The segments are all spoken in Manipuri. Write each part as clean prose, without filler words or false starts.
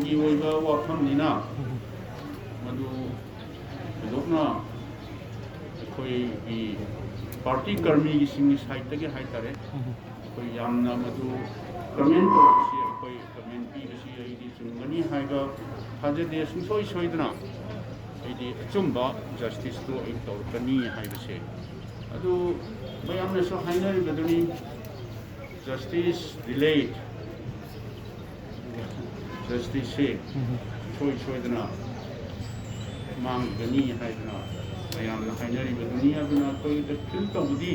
이거가 와판이나 아주 높나 거의 이 파티 कर्मी की साहित्य के हाई तारे कोई यामना मधु कमेंट से कोई कमेंट भी बसी यदि चुंगनी हाईगा हाजे दे सुसोई सोइदना यदि चुंबा जस्टिस तो एक तौर कनी हाई बसे अदु मयामने सो हाइनरी बदुनी जस्टिस डिलेड जस्टिस से सोइदना मांगनी हाइदना मयामना हाइनरी बदुनी अदुना कोई द फिल तौदी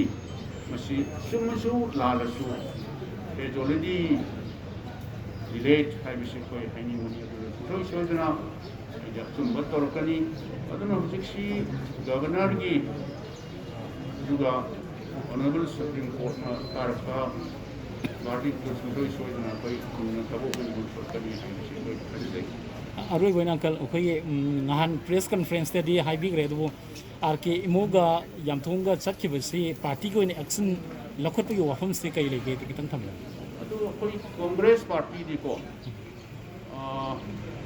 मसी सुमसु लालसु is already delayed हाइबसे कोई हाइनी मनी अदु सोइदना जक्सुम बतोरकनी अदुना हुजिक्सी गवर्नर की जुगा ऑनरेबल सुप्रीम कोर्ट ना कारका गार्डी को सोइदना कोई तबो को सोइदनी हाइबसे कोई खरीदे अरुई गोइन अंकल अखोई नहान प्रेस कॉन्फ्रेंस दी हाइबिग्रे दबो आरके इमोगा यामथोंगा चटखिबसी पार्टी को एक्शन लखोटपगी वाफम से कई लेगे कितन थम अदु कोई कांग्रेस पार्टी दी को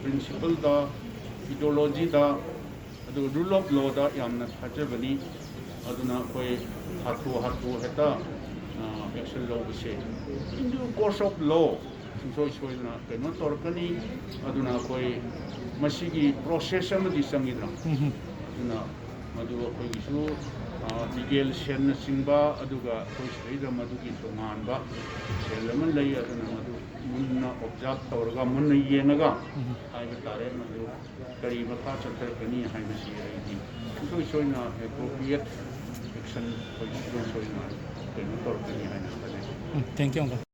प्रिंसिपल दा इडियोलॉजी दा अदु रूल ऑफ लॉ दा यामना थाजबनी अदुना कोई हाथु हेता एक्शन लॉ बसे in due course of law सोइना कनो तोरकनी अदुना कोई मसीगी प्रोसेस अमदी संगिद्रा अदुना मधु अखोइसु लीगल सेन सिंबा अदुगा कोई सैदा मधुगी तोंगानबा सेलमन लई अदुना मधु मुन्ना ऑब्जर्व तौरगा मुन्ना येनगा हाइबे तारे मधु करी मखा चतरकनी हाइबसी रही सोइना एप्रोप्रिएट एक्शन कोई सोइना कनो तोरकनी हाइबे थैंक यू अंकल